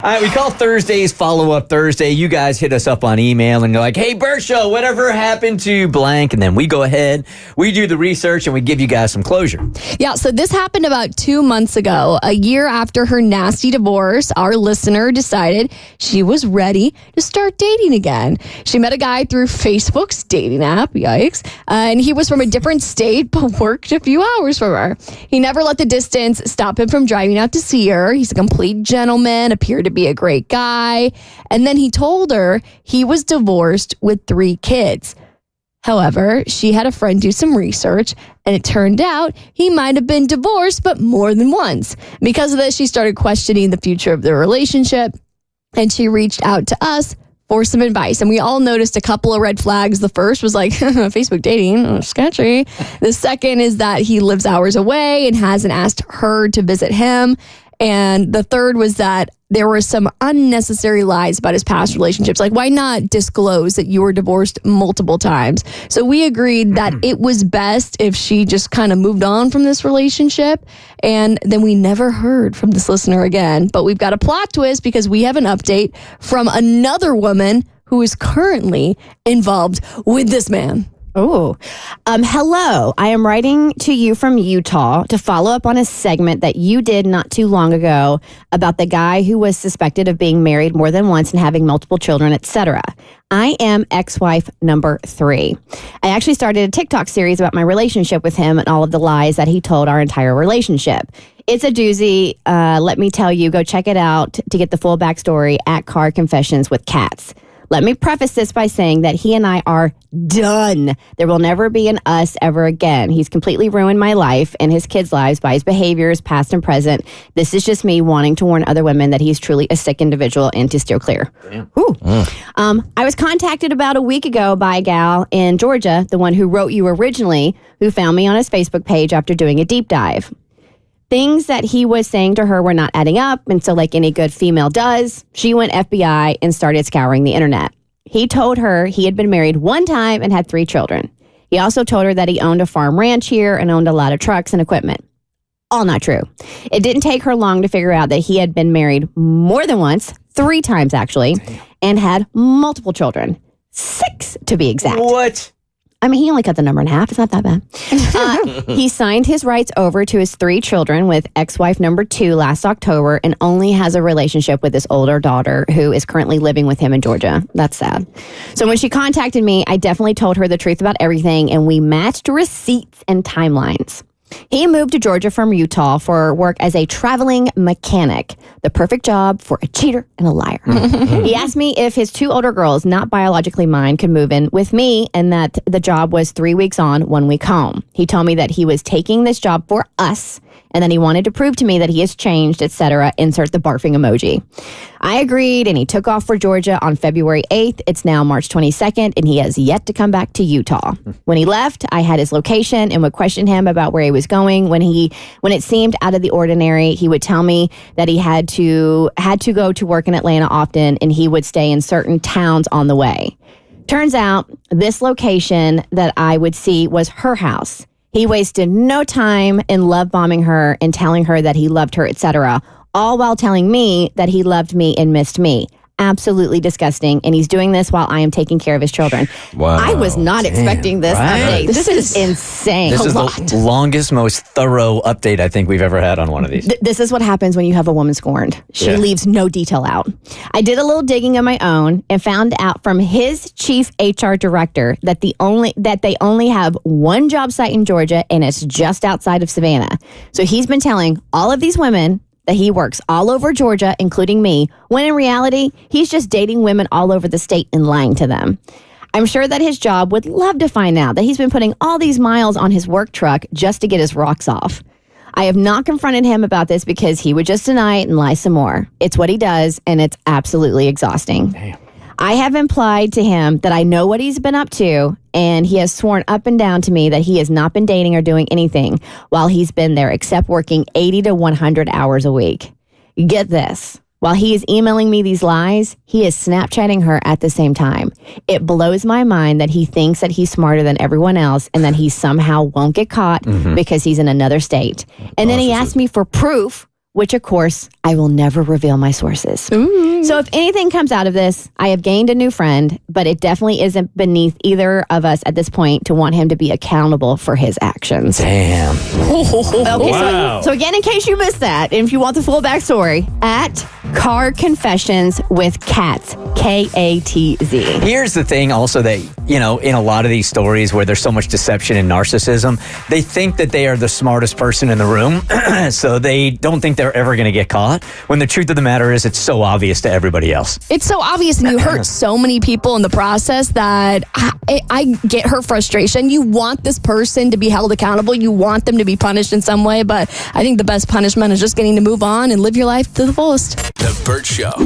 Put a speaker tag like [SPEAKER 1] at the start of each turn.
[SPEAKER 1] All right, we call Thursdays Follow-Up Thursday. You guys hit us up on email and you're like, hey, Bert Show, whatever happened to blank? And then we go ahead, we do the research, and we give you guys some closure.
[SPEAKER 2] Yeah, so this happened about 2 months ago. A year after her nasty divorce, our listener decided she was ready to start dating again. She met a guy through Facebook's dating app, yikes, and he was from a different state but worked a few hours from her. He never let the distance stop him from driving out to see her. He's a complete gentleman, appeared to be a great guy. And then he told her he was divorced with 3 kids. However, she had a friend do some research, and it turned out he might have been divorced, but more than once. Because of this, she started questioning the future of their relationship, and she reached out to us for some advice. And we all noticed a couple of red flags. The first was like, Facebook dating, sketchy. The second is that he lives hours away and hasn't asked her to visit him. And the third was that there were some unnecessary lies about his past relationships. Like, why not disclose that you were divorced multiple times? So we agreed that it was best if she just kind of moved on from this relationship. And then we never heard from this listener again. But we've got a plot twist because we have an update from another woman who is currently involved with this man.
[SPEAKER 3] Oh, hello. I am writing to you from Utah to follow up on a segment that you did not too long ago about the guy who was suspected of being married more than once and having multiple children, etc. I am ex-wife number 3. I actually started a TikTok series about my relationship with him and all of the lies that he told our entire relationship. It's a doozy. Let me tell you, go check it out to get the full backstory at Car Confessions with Cats. Let me preface this by saying that he and I are done. There will never be an us ever again. He's completely ruined my life and his kids' lives by his behaviors, past and present. This is just me wanting to warn other women that he's truly a sick individual and to steer clear. I was contacted about a week ago by a gal in Georgia, the one who wrote you originally, who found me on his Facebook page after doing a deep dive. Things that he was saying to her were not adding up, and so like any good female does, she went FBI and started scouring the internet. He told her he had been married 1 time and had 3 children. He also told her that he owned a farm ranch here and owned a lot of trucks and equipment. All not true. It didn't take her long to figure out that he had been married more than once, 3 times actually, and had multiple children. 6 to be exact.
[SPEAKER 1] What?
[SPEAKER 3] I mean, he only cut the number in half. It's not that bad. He signed his rights over to his 3 children with ex-wife number 2 last October and only has a relationship with his older daughter who is currently living with him in Georgia. That's sad. So when she contacted me, I definitely told her the truth about everything, and we matched receipts and timelines. He moved to Georgia from Utah for work as a traveling mechanic, the perfect job for a cheater and a liar. He asked me if his 2 older girls, not biologically mine, could move in with me and that the job was 3 weeks on, 1 week home. He told me that he was taking this job for us and then he wanted to prove to me that he has changed, etc. Insert the barfing emoji. I agreed, and he took off for Georgia on February 8th. It's now March 22nd, and he has yet to come back to Utah. When he left, I had his location and would question him about where he was going. When it seemed out of the ordinary, he would tell me that he had to go to work in Atlanta often, and he would stay in certain towns on the way. Turns out, this location that I would see was her house. He wasted no time in love bombing her and telling her that he loved her, etc., all while telling me that he loved me and missed me. Absolutely disgusting. And he's doing this while I am taking care of his children.
[SPEAKER 1] Wow.
[SPEAKER 3] I was not expecting this update. This is insane.
[SPEAKER 1] This is the longest, most thorough update I think we've ever had on one of these.
[SPEAKER 3] This is what happens when you have a woman scorned. She leaves no detail out. I did a little digging of my own and found out from his chief HR director that they only have 1 job site in Georgia, and it's just outside of Savannah. So he's been telling all of these women that he works all over Georgia, including me, when in reality, he's just dating women all over the state and lying to them. I'm sure that his job would love to find out that he's been putting all these miles on his work truck just to get his rocks off. I have not confronted him about this because he would just deny it and lie some more. It's what he does, and it's absolutely exhausting. Damn. I have implied to him that I know what he's been up to, and he has sworn up and down to me that he has not been dating or doing anything while he's been there except working 80 to 100 hours a week. Get this. While he is emailing me these lies, he is Snapchatting her at the same time. It blows my mind that he thinks that he's smarter than everyone else and that he somehow won't get caught because he's in another state. And then he asked me for proof which of course I will never reveal my sources.
[SPEAKER 2] Ooh.
[SPEAKER 3] So if anything comes out of this, I have gained a new friend, but it definitely isn't beneath either of us at this point to want him to be accountable for his actions.
[SPEAKER 1] Damn.
[SPEAKER 3] Okay,
[SPEAKER 4] Wow.
[SPEAKER 3] so again, in case you missed that, and if you want the full backstory, at Car Confessions with Katz, Katz.
[SPEAKER 1] Here's the thing also that, in a lot of these stories where there's so much deception and narcissism, they think that they are the smartest person in the room. So they don't think they're ever going to get caught. When the truth of the matter is, it's so obvious to everybody else.
[SPEAKER 2] It's so obvious, and you hurt so many people in the process that I get her frustration. You want this person to be held accountable. You want them to be punished in some way, but I think the best punishment is just getting to move on and live your life to the fullest.
[SPEAKER 5] The Bert Show.